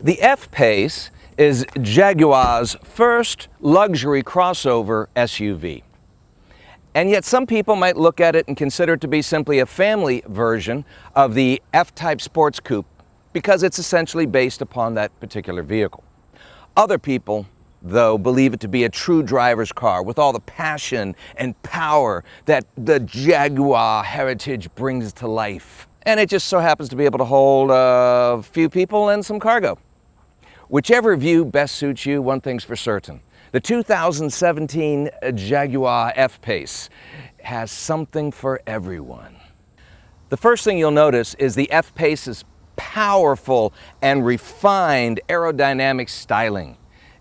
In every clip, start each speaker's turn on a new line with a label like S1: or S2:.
S1: The F-Pace is Jaguar's first luxury crossover SUV. And yet some people might look at it and consider it to be simply a family version of the F-Type sports coupe because it's essentially based upon that particular vehicle. Other people, though, believe it to be a true driver's car with all the passion and power that the Jaguar heritage brings to life. And it just so happens to be able to hold a few people and some cargo. Whichever view best suits you, one thing's for certain. The 2017 Jaguar F-Pace has something for everyone. The first thing you'll notice is the F-Pace's powerful and refined aerodynamic styling.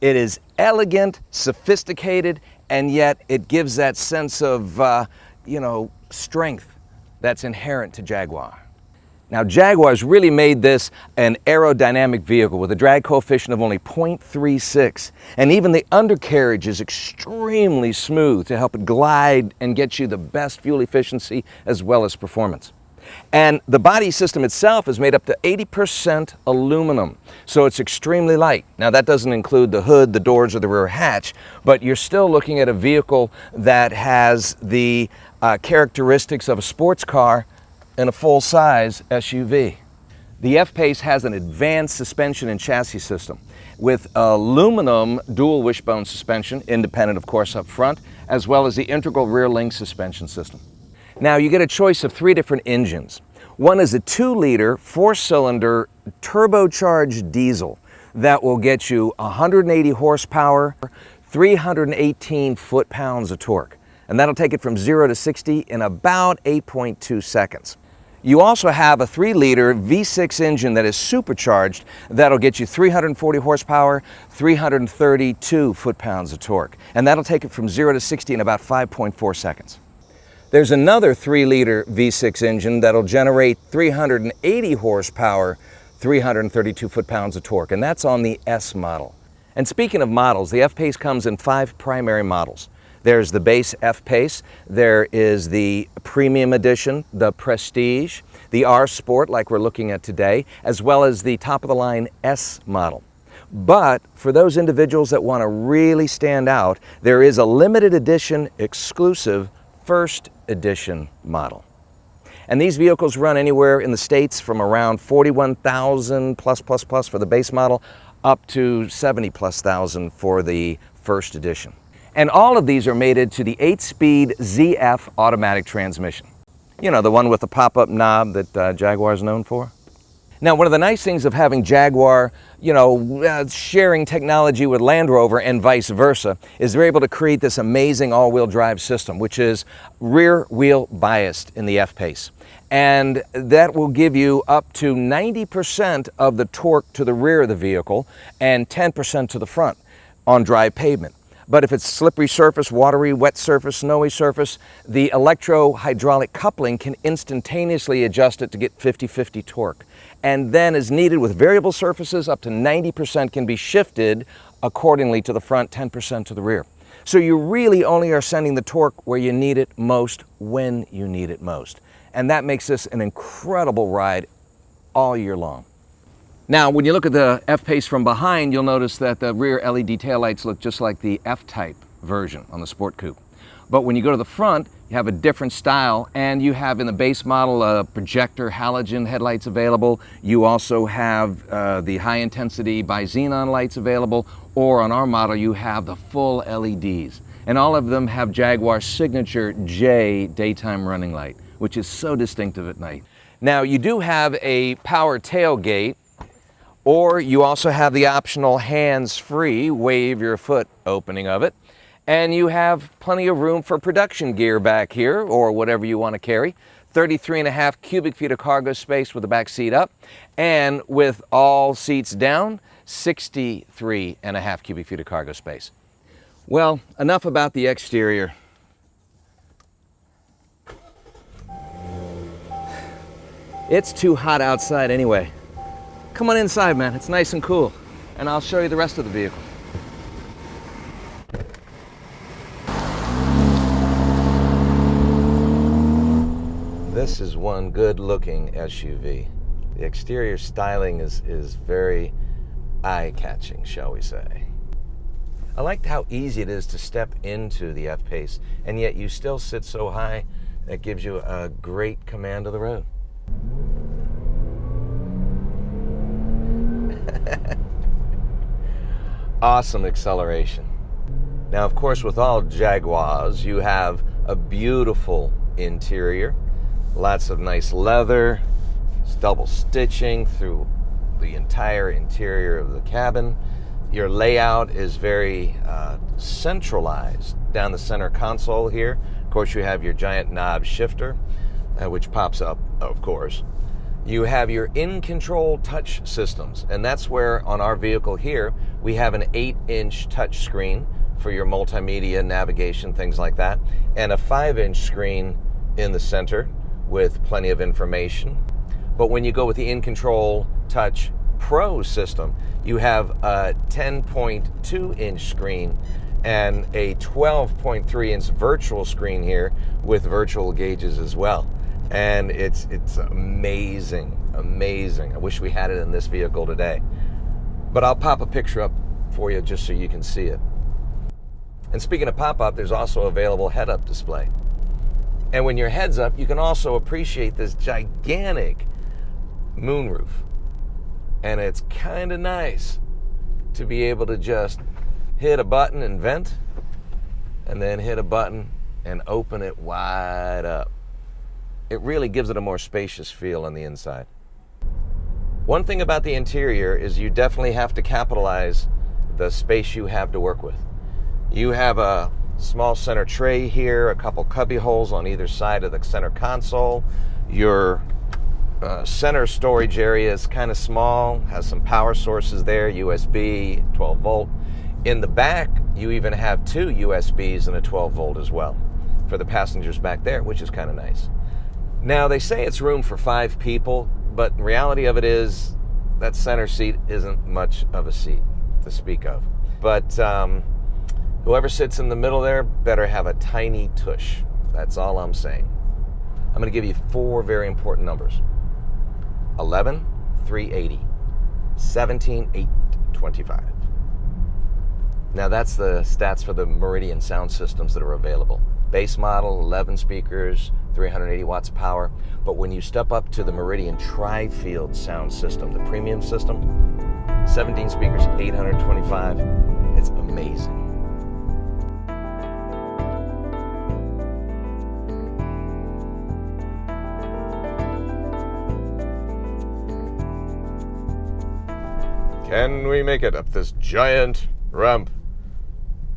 S1: It is elegant, sophisticated, and yet it gives that sense of, strength that's inherent to Jaguar. Now, Jaguar's really made this an aerodynamic vehicle with a drag coefficient of only 0.36, and even the undercarriage is extremely smooth to help it glide and get you the best fuel efficiency as well as performance. And the body system itself is made up to 80% aluminum, so it's extremely light. Now, that doesn't include the hood, the doors, or the rear hatch, but you're still looking at a vehicle that has the characteristics of a sports car in a full-size SUV. The F-Pace has an advanced suspension and chassis system with aluminum dual wishbone suspension, independent of course up front, as well as the integral rear link suspension system. Now you get a choice of 3 different engines. One is a 2-liter, 4-cylinder turbocharged diesel that will get you 180 horsepower, 318 foot-pounds of torque. And that'll take it from 0 to 60 in about 8.2 seconds. You also have a 3-liter V6 engine that is supercharged that'll get you 340 horsepower, 332 foot-pounds of torque. And that'll take it from 0 to 60 in about 5.4 seconds. There's another 3-liter V6 engine that'll generate 380 horsepower, 332 foot-pounds of torque, and that's on the S model. And speaking of models, the F-Pace comes in 5 primary models. There's the base F-Pace, there is the Premium Edition, the Prestige, the R Sport like we're looking at today, as well as the top-of-the-line S model. But for those individuals that want to really stand out, there is a limited edition exclusive First Edition model. And these vehicles run anywhere in the States from around 41,000 plus for the base model up to 70+ thousand for the First Edition. And all of these are mated to the 8-speed ZF automatic transmission. You know, the one with the pop-up knob that Jaguar is known for. Now, one of the nice things of having Jaguar, sharing technology with Land Rover and vice versa, is they're able to create this amazing all-wheel drive system, which is rear-wheel biased in the F-Pace. And that will give you up to 90% of the torque to the rear of the vehicle and 10% to the front on dry pavement. But if it's slippery surface, watery, wet surface, snowy surface, the electro-hydraulic coupling can instantaneously adjust it to get 50-50 torque. And then as needed with variable surfaces, up to 90% can be shifted accordingly to the front, 10% to the rear. So you really only are sending the torque where you need it most, when you need it most. And that makes this an incredible ride all year long. Now, when you look at the F-Pace from behind, you'll notice that the rear LED taillights look just like the F-Type version on the Sport Coupe. But when you go to the front, you have a different style, and you have in the base model a projector halogen headlights available. You also have the high-intensity bi-xenon lights available, or on our model, you have the full LEDs. And all of them have Jaguar's signature J daytime running light, which is so distinctive at night. Now, you do have a power tailgate, or you also have the optional hands-free wave your foot opening of it. And you have plenty of room for production gear back here, or whatever you want to carry. 33.5 cubic feet of cargo space with the back seat up. And with all seats down, 63.5 cubic feet of cargo space. Well, enough about the exterior. It's too hot outside anyway. Come on inside, man. It's nice and cool. And I'll show you the rest of the vehicle. This is one good-looking SUV. The exterior styling is very eye-catching, shall we say. I liked how easy it is to step into the F-Pace, and yet you still sit so high that gives you a great command of the road. Awesome acceleration. Now, of course, with all Jaguars, you have a beautiful interior, lots of nice leather, double stitching through the entire interior of the cabin. Your layout is very centralized down the center console here. Of course, you have your giant knob shifter, which pops up, of course. You have your in-control touch systems, and that's where on our vehicle here, we have an 8-inch touch screen for your multimedia, navigation, things like that, and a 5-inch screen in the center with plenty of information. But when you go with the in-control touch Pro system, you have a 10.2-inch screen and a 12.3-inch virtual screen here with virtual gauges as well. And it's amazing, amazing. I wish we had it in this vehicle today. But I'll pop a picture up for you just so you can see it. And speaking of pop-up, there's also available head-up display. And when your head's up, you can also appreciate this gigantic moonroof. And it's kind of nice to be able to just hit a button and vent, and then hit a button and open it wide up. It really gives it a more spacious feel on the inside. One thing about the interior is you definitely have to capitalize the space you have to work with. You have a small center tray here, a couple cubby holes on either side of the center console. Your center storage area is kind of small, has some power sources there, USB, 12 volt. In the back, you even have 2 USBs and a 12 volt as well for the passengers back there, which is kind of nice. Now, they say it's room for 5 people, but the reality of it is that center seat isn't much of a seat to speak of. But whoever sits in the middle there better have a tiny tush. That's all I'm saying. I'm going to give you 4 very important numbers. 11,380, 17,825. Now that's the stats for the Meridian sound systems that are available. Base model, 11 speakers, 380 watts power. But when you step up to the Meridian Tri-Field sound system, the premium system, 17 speakers, 825. It's amazing. Can we make it up this giant ramp?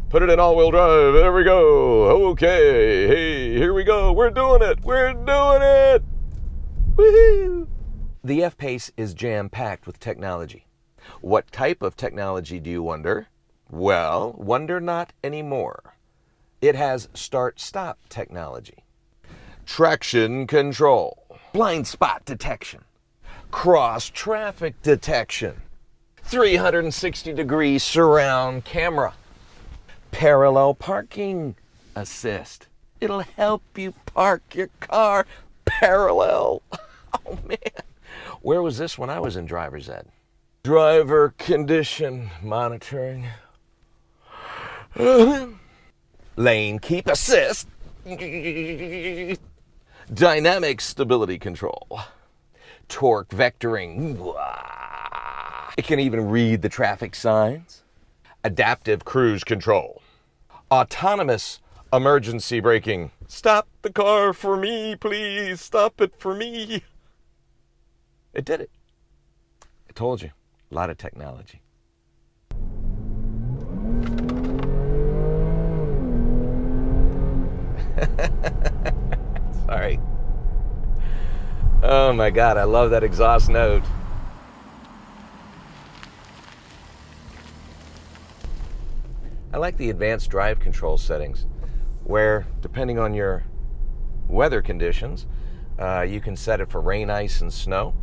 S1: Put it in all-wheel drive. There we go. Okay. Hey, here we go. We're doing it. We're doing it. Woohoo! The F-Pace is jam-packed with technology. What type of technology, do you wonder? Well, wonder not anymore. It has start-stop technology, traction control, blind spot detection, cross-traffic detection, 360-degree surround camera, parallel parking assist. It'll help you park your car parallel. Oh, man. Where was this when I was in driver's ed? Driver condition monitoring. Lane keep assist. Dynamic stability control. Torque vectoring. It can even read the traffic signs. Adaptive cruise control. Autonomous emergency braking. Stop the car for me, please. Stop it for me. It did it. I told you. A lot of technology. Sorry. Oh my God, I love that exhaust note. I like the advanced drive control settings where, depending on your weather conditions, you can set it for rain, ice, and snow.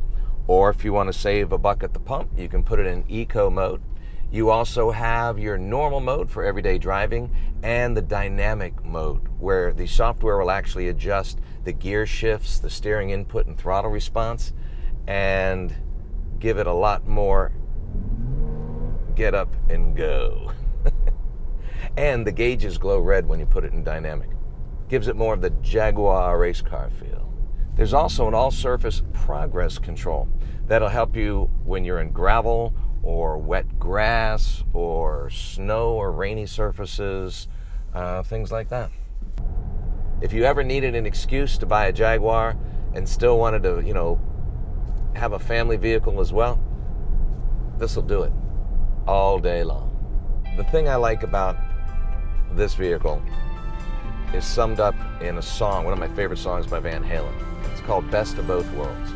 S1: Or if you want to save a buck at the pump, you can put it in eco mode. You also have your normal mode for everyday driving and the dynamic mode, where the software will actually adjust the gear shifts, the steering input and throttle response, and give it a lot more get up and go. And the gauges glow red when you put it in dynamic. Gives it more of the Jaguar race car feel. There's also an all-surface progress control that'll help you when you're in gravel or wet grass or snow or rainy surfaces, things like that. If you ever needed an excuse to buy a Jaguar and still wanted to, have a family vehicle as well, this will do it all day long. The thing I like about this vehicle is summed up in a song, one of my favorite songs by Van Halen. It's called Best of Both Worlds.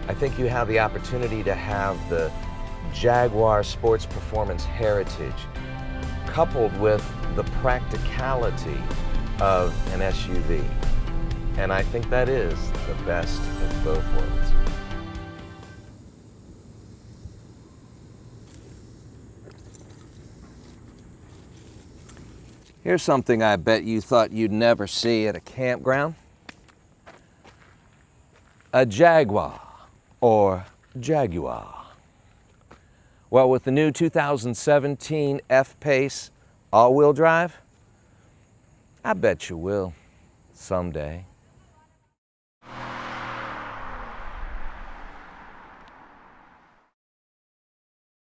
S1: I think you have the opportunity to have the Jaguar sports performance heritage coupled with the practicality of an SUV. And I think that is the best of both worlds. Here's something I bet you thought you'd never see at a campground. A Jaguar, or Jaguar. Well, with the new 2017 F-Pace all-wheel drive, I bet you will someday.